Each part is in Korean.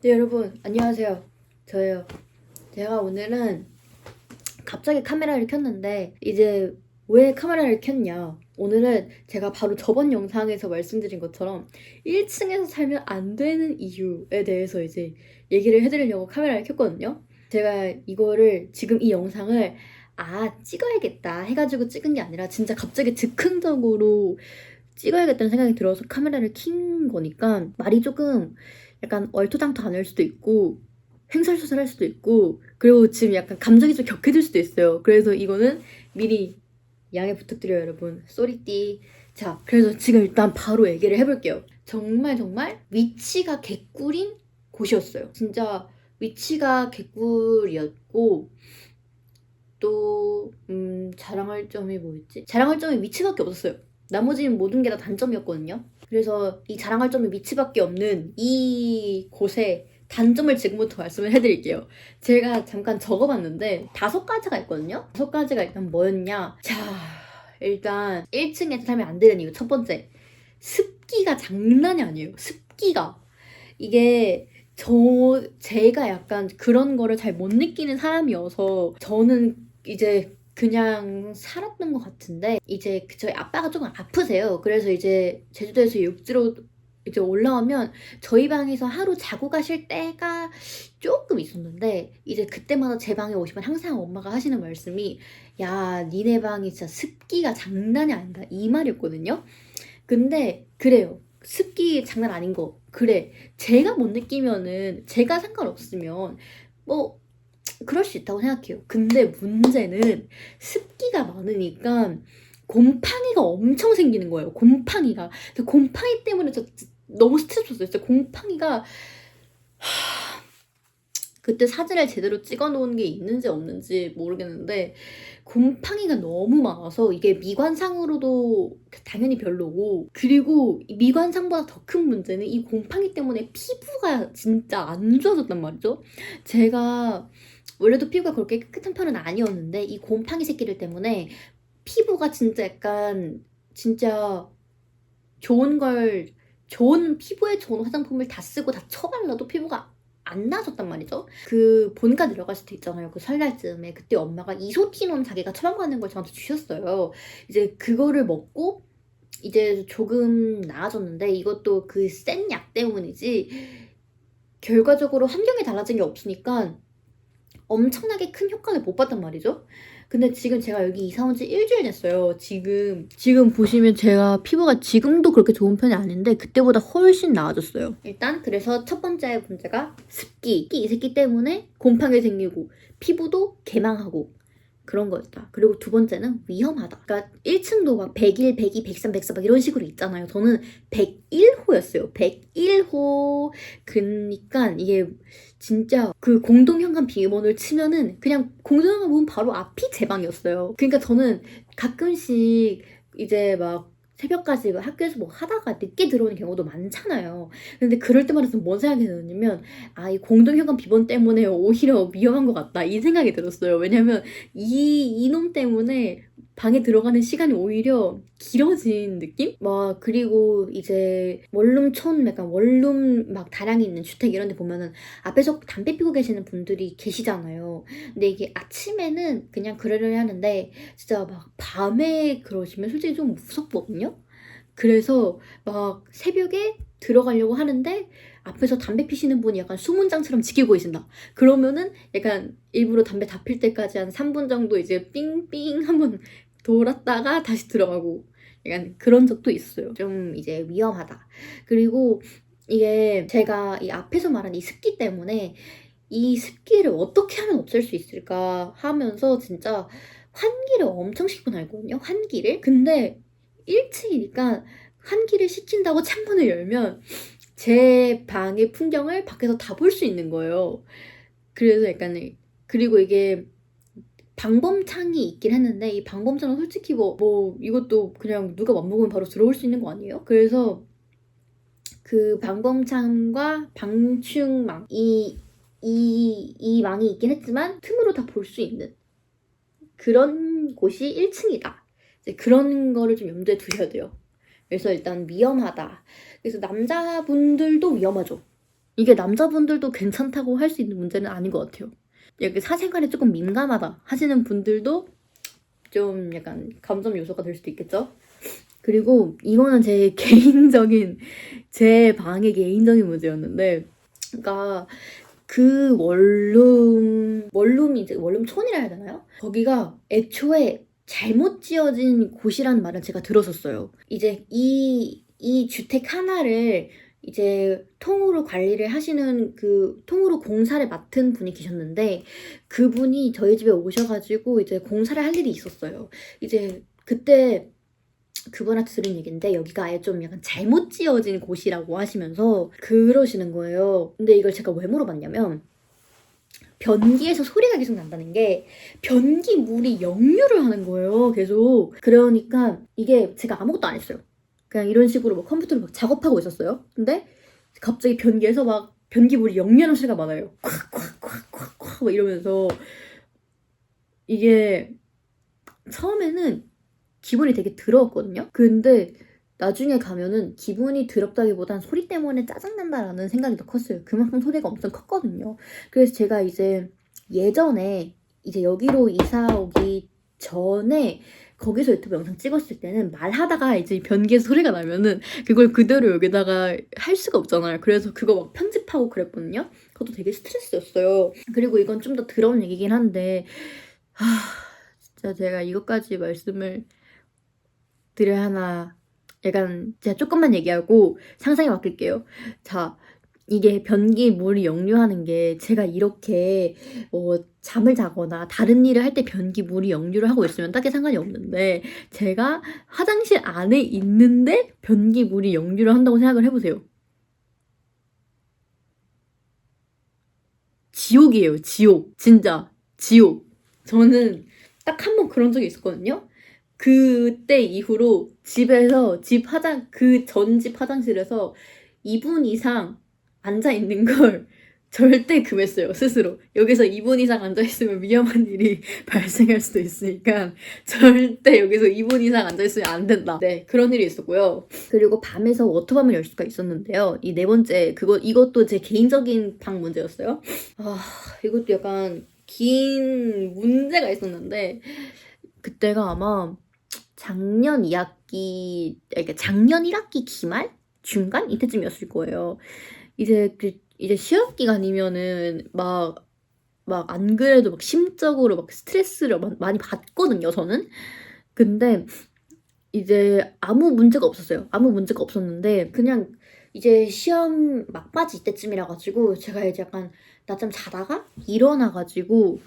네, 여러분, 안녕하세요. 저예요. 제가 오늘은 갑자기 카메라를 켰는데, 이제 왜 카메라를 켰냐? 오늘은 제가 바로 저번 영상에서 말씀드린 것처럼 1층에서 살면 안 되는 이유에 대해서 이제 얘기를 해드리려고 카메라를 켰거든요. 제가 이거를 지금 이 영상을 찍어야겠다 해가지고 찍은 게 아니라 진짜 갑자기 즉흥적으로 찍어야겠다는 생각이 들어서 카메라를 킨 거니까 말이 조금 약간 얼토당토 안 할 수도 있고 횡설수설할 수도 있고 그리고 지금 약간 감정이 좀 격해질 수도 있어요. 그래서 이거는 미리 양해 부탁드려요, 여러분. 쏘리띠. 자, 그래서 지금 일단 바로 얘기를 해볼게요. 정말 정말 위치가 개꿀인 곳이었어요. 진짜 위치가 개꿀이었고 또 자랑할 점이 뭐였지? 자랑할 점이 위치밖에 없었어요. 나머지는 모든 게 다 단점이었거든요. 그래서 이 자랑할 점이 위치밖에 없는 이 곳의 단점을 지금부터 말씀을 해드릴게요. 제가 잠깐 적어봤는데 5가지가 있거든요. 5가지가 일단 뭐였냐? 자, 일단 1층에 살면 안 되는 이유 첫 번째, 습기가 장난이 아니에요. 습기가 이게 제가 약간 그런 거를 잘 못 느끼는 사람이어서 저는 이제 그냥 살았던 것 같은데 이제 저희 아빠가 조금 아프세요. 그래서 이제 제주도에서 육지로 이제 올라오면 저희 방에서 하루 자고 가실 때가 조금 있었는데 이제 그때마다 제 방에 오시면 항상 엄마가 하시는 말씀이 야, 니네 방이 진짜 습기가 장난이 아니다 이 말이었거든요. 근데 그래요. 습기 장난 아닌 거. 그래. 제가 못 느끼면은 제가 상관없으면 뭐 그럴 수 있다고 생각해요. 근데 문제는 습기가 많으니까 곰팡이가 엄청 생기는 거예요. 곰팡이가. 곰팡이 때문에 저 너무 스트레스 받았어요. 진짜 곰팡이가 그때 사진을 제대로 찍어 놓은 게 있는지 없는지 모르겠는데 곰팡이가 너무 많아서 이게 미관상으로도 당연히 별로고 그리고 미관상보다 더 큰 문제는 이 곰팡이 때문에 피부가 진짜 안 좋아졌단 말이죠. 제가 원래도 피부가 그렇게 깨끗한 편은 아니었는데 이 곰팡이 새끼들 때문에 피부가 진짜 약간 진짜 좋은 피부에 좋은 화장품을 다 쓰고 다 쳐발라도 피부가 안 나아졌단 말이죠. 그 본가 내려갔을 때 있잖아요. 그 설날쯤에 그때 엄마가 이소티논 자기가 처방받는 걸 저한테 주셨어요. 이제 그거를 먹고 이제 조금 나아졌는데 이것도 그 센 약 때문이지 결과적으로 환경이 달라진 게 없으니까 엄청나게 큰 효과를 못 봤단 말이죠. 근데 지금 제가 여기 이사 온 지 일주일 됐어요. 지금 보시면 제가 피부가 지금도 그렇게 좋은 편이 아닌데 그때보다 훨씬 나아졌어요. 일단 그래서 첫 번째 문제가 습기. 이 새끼 때문에 곰팡이 생기고 피부도 개망하고 그런 거였다. 그리고 두 번째는 위험하다. 그러니까 1층도 막 101, 102, 103, 104 막 이런 식으로 있잖아요. 저는 101호였어요. 101호. 그러니까 이게 진짜 그 공동현관 비밀번호를 치면은 그냥 공동현관 보면 바로 앞이 제 방이었어요. 그러니까 저는 가끔씩 이제 막 새벽까지 학교에서 뭐 하다가 늦게 들어오는 경우도 많잖아요. 근데 그럴 때마다 좀 뭔 생각이 드냐면 이 공동현관 비번 때문에 오히려 위험한 것 같다 이 생각이 들었어요. 왜냐면 이놈 때문에 방에 들어가는 시간이 오히려 길어진 느낌? 막 그리고 이제 원룸촌 약간 원룸 막 다량이 있는 주택 이런 데 보면은 앞에서 담배 피고 계시는 분들이 계시잖아요. 근데 이게 아침에는 그냥 그러려 하는데 진짜 막 밤에 그러시면 솔직히 좀 무섭거든요. 그래서 막 새벽에 들어가려고 하는데 앞에서 담배 피시는 분이 약간 수문장처럼 지키고 계신다. 그러면은 약간 일부러 담배 다 필 때까지 한 3분 정도 이제 삥삥 한번 돌았다가 다시 들어가고 약간 그런 적도 있어요. 좀 이제 위험하다. 그리고 이게 제가 이 앞에서 말한 이 습기 때문에 이 습기를 어떻게 하면 없앨 수 있을까 하면서 진짜 환기를 엄청 시키고 다녔거든요. 환기를. 근데 1층이니까 환기를 시킨다고 창문을 열면 제 방의 풍경을 밖에서 다 볼 수 있는 거예요. 그래서 약간 그리고 이게 방범창이 있긴 했는데 이 방범창은 솔직히 뭐 이것도 그냥 누가 맘먹으면 바로 들어올 수 있는 거 아니에요? 그래서 그 방범창과 방충망 이 망이 있긴 했지만 틈으로 다 볼 수 있는 그런 곳이 1층이다. 이제 그런 거를 좀 염두에 두셔야 돼요. 그래서 일단 위험하다. 그래서 남자분들도 위험하죠. 이게 남자분들도 괜찮다고 할 수 있는 문제는 아닌 것 같아요. 여기 사생활에 조금 민감하다 하시는 분들도 좀 약간 감점 요소가 될 수도 있겠죠? 그리고 이거는 제 개인적인, 제 방의 개인적인 문제였는데, 그러니까 그 원룸이 이제 원룸촌이라 해야 되나요? 거기가 애초에 잘못 지어진 곳이라는 말은 제가 들었었어요. 이제 이 주택 하나를 이제 통으로 관리를 하시는 그 통으로 공사를 맡은 분이 계셨는데, 그분이 저희 집에 오셔가지고 이제 공사를 할 일이 있었어요. 이제 그때 그분한테 들은 얘기인데, 여기가 아예 좀 약간 잘못 지어진 곳이라고 하시면서 그러시는 거예요. 근데 이걸 제가 왜 물어봤냐면, 변기에서 소리가 계속 난다는 게 변기 물이 역류를 하는 거예요, 계속. 그러니까 이게 제가 아무것도 안 했어요. 그냥 이런 식으로 막 컴퓨터로 막 작업하고 있었어요. 근데 갑자기 변기에서 막 변기 물이 역류하는 소리가 많아요. 콱콱콱콱콱 막 이러면서. 이게 처음에는 기분이 되게 더러웠거든요. 근데 나중에 가면은 기분이 더럽다기보단 소리 때문에 짜증난다라는 생각이 더 컸어요. 그만큼 소리가 엄청 컸거든요. 그래서 제가 이제 예전에 이제 여기로 이사 오기 전에 거기서 유튜브 영상 찍었을 때는 말하다가 이제 변기에서 소리가 나면은 그걸 그대로 여기다가 할 수가 없잖아요. 그래서 그거 막 편집하고 그랬거든요. 그것도 되게 스트레스였어요. 그리고 이건 좀 더 더러운 얘기긴 한데, 진짜 제가 이것까지 말씀을 드려야 하나, 약간 제가 조금만 얘기하고 상상에 맡길게요. 자, 이게 변기 물이 역류하는 게 제가 이렇게 잠을 자거나 다른 일을 할 때 변기 물이 역류를 하고 있으면 딱히 상관이 없는데, 제가 화장실 안에 있는데 변기 물이 역류를 한다고 생각을 해보세요. 지옥이에요, 지옥. 진짜 지옥. 저는 딱 한 번 그런 적이 있었거든요. 그때 이후로 집에서 그 전 집 화장실에서 2분 이상 앉아 있는 걸 절대 금했어요, 스스로. 여기서 2분 이상 앉아 있으면 위험한 일이 발생할 수도 있으니까 절대 여기서 2분 이상 앉아 있으면 안 된다. 네, 그런 일이 있었고요. 그리고 밤에서 워터밤을 열 수가 있었는데요. 이 네 번째, 이것도 제 개인적인 방 문제였어요. 이것도 약간 긴 문제가 있었는데, 그때가 아마 작년 2학기, 그러니까 작년 1학기 기말? 중간? 이때쯤이었을 거예요. 이제 시험 기간이면은 막 안 그래도 막 심적으로 막 스트레스를 많이 받거든요, 저는. 근데 이제 아무 문제가 없었어요. 아무 문제가 없었는데, 그냥 이제 시험 막바지 이때쯤이라 가지고 제가 이제 약간 낮잠 자다가 일어나가지고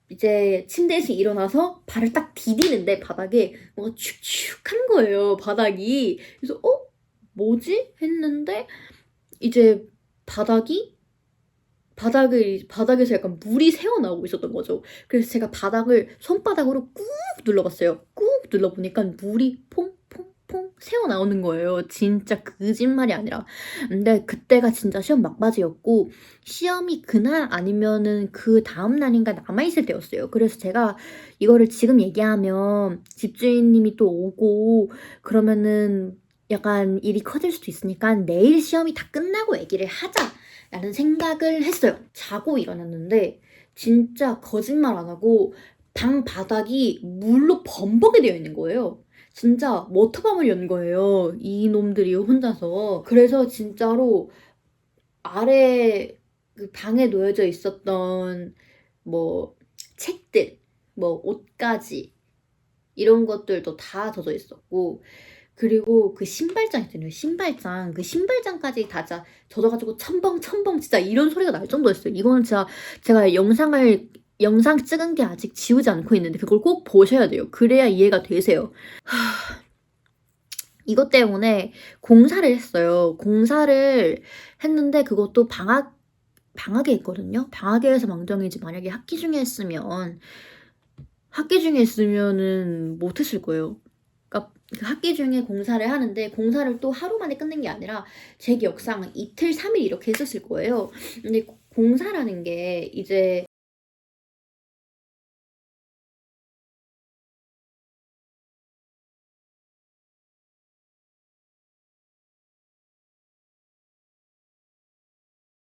이제 침대에서 일어나서 발을 딱 디디는데 바닥에 뭔가 축축한 거예요, 바닥이. 그래서 뭐지? 했는데 이제 바닥에서 약간 물이 새어나오고 있었던 거죠. 그래서 제가 바닥을 손바닥으로 꾹 눌러봤어요. 꾹 눌러보니까 물이 퐁퐁퐁 새어나오는 거예요. 진짜 거짓말이 아니라. 근데 그때가 진짜 시험 막바지였고, 시험이 그날 아니면은 그 다음 날인가 남아있을 때였어요. 그래서 제가 이거를 지금 얘기하면 집주인님이 또 오고 그러면은 약간 일이 커질 수도 있으니까 내일 시험이 다 끝나고 얘기를 하자 라는 생각을 했어요. 자고 일어났는데 진짜 거짓말 안 하고 방 바닥이 물로 범벅이 되어 있는 거예요. 진짜 워터밤을 연 거예요, 이놈들이 혼자서. 그래서 진짜로 아래 그 방에 놓여져 있었던 뭐 책들, 뭐 옷가지, 이런 것들도 다 젖어 있었고, 그리고 그 신발장 있잖아요. 신발장. 그 신발장까지 다 진짜 젖어가지고 첨벙첨벙 진짜 이런 소리가 날 정도였어요. 이거는 진짜 제가 영상 찍은 게 아직 지우지 않고 있는데 그걸 꼭 보셔야 돼요. 그래야 이해가 되세요. 이것 때문에 공사를 했어요. 공사를 했는데 그것도 방학에 했거든요. 방학에 해서 망정이지, 만약에 학기 중에 했으면은 못했을 거예요. 그러니까 그 학기 중에 공사를 하는데 공사를 또 하루 만에 끝낸 게 아니라 제 기억상 이틀, 3일 이렇게 했었을 거예요. 근데 공사라는 게 이제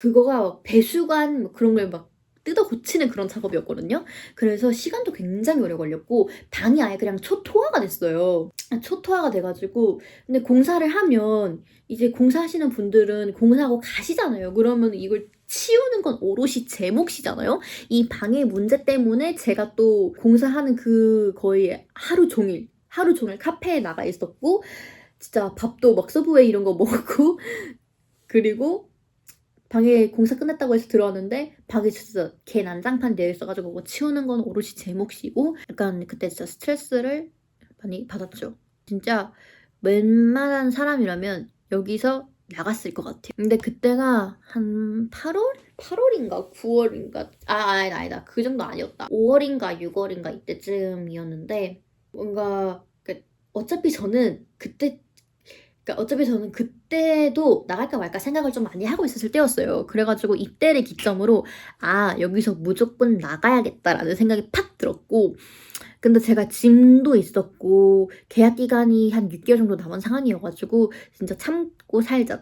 그거가 배수관 뭐 그런 걸 막 뜯어 고치는 그런 작업이었거든요. 그래서 시간도 굉장히 오래 걸렸고 방이 아예 그냥 초토화가 됐어요. 초토화가 돼가지고 근데 공사를 하면 이제 공사하시는 분들은 공사하고 가시잖아요. 그러면 이걸 치우는 건 오롯이 제 몫이잖아요. 이 방의 문제 때문에 제가 또 공사하는 그 거의 하루 종일 카페에 나가 있었고 진짜 밥도 막 서브웨이 이런 거 먹고 그리고 방에 공사 끝났다고 해서 들어왔는데 방에 진짜 개 난장판 되어 있어가지고 그거 치우는 건 오롯이 제 몫이고 약간 그때 진짜 스트레스를 많이 받았죠. 진짜 웬만한 사람이라면 여기서 나갔을 것 같아요. 근데 그때가 한 8월? 8월인가 9월인가 아니다 그 정도 아니었다. 5월인가 6월인가 이때쯤이었는데 뭔가 어차피 저는 그때도 나갈까 말까 생각을 좀 많이 하고 있었을 때였어요. 그래가지고 이때를 기점으로 여기서 무조건 나가야겠다라는 생각이 팍 들었고 근데 제가 짐도 있었고 계약 기간이 한 6개월 정도 남은 상황이어가지고 진짜 참고 살자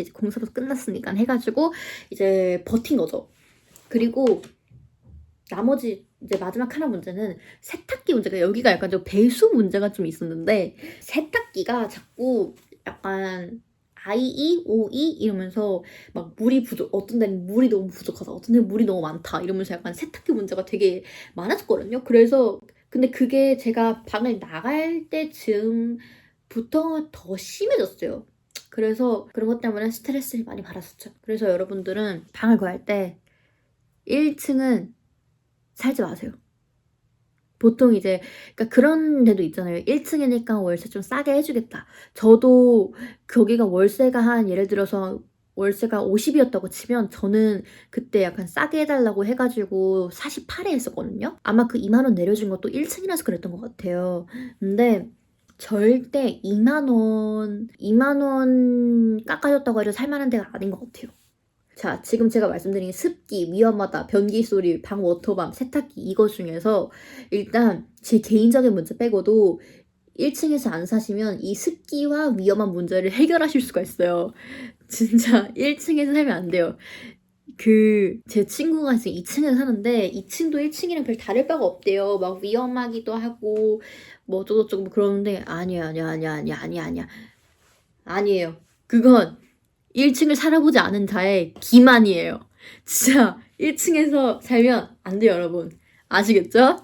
이제 공사도 끝났으니까 해가지고 이제 버틴 거죠. 그리고 나머지 이제 마지막 하나 문제는 세탁기 문제가 여기가 약간 좀 배수 문제가 좀 있었는데 세탁기가 자꾸 약간 IE, OE 이러면서 막 물이 어떤 데는 물이 너무 부족하다 어떤 데는 물이 너무 많다 이러면서 약간 세탁기 문제가 되게 많았었거든요. 그래서 근데 그게 제가 방을 나갈 때쯤부터 더 심해졌어요. 그래서 그런 것 때문에 스트레스를 많이 받았었죠. 그래서 여러분들은 방을 구할 때 1층은 살지 마세요. 보통 이제 그러니까 그런 데도 있잖아요. 1층이니까 월세 좀 싸게 해주겠다. 저도 거기가 월세가 한 예를 들어서 월세가 50이었다고 치면 저는 그때 약간 싸게 해달라고 해가지고 48에 했었거든요. 아마 그 2만 원 내려준 것도 1층이라서 그랬던 것 같아요. 근데 절대 2만 원 깎아줬다고 해도 살만한 데가 아닌 것 같아요. 자, 지금 제가 말씀드린 습기, 위험하다, 변기 소리, 방 워터밤, 세탁기 이거 중에서 일단 제 개인적인 문제 빼고도 1층에서 안 사시면 이 습기와 위험한 문제를 해결하실 수가 있어요. 진짜 1층에서 살면 안 돼요. 제 친구가 지금 2층에 사는데 2층도 1층이랑 별 다를 바가 없대요. 막 위험하기도 하고 뭐 어쩌고저쩌고 뭐 그러는데 아니에요. 그건 1층을 살아보지 않은 자의 기만이에요. 진짜 1층에서 살면 안 돼요, 여러분. 아시겠죠?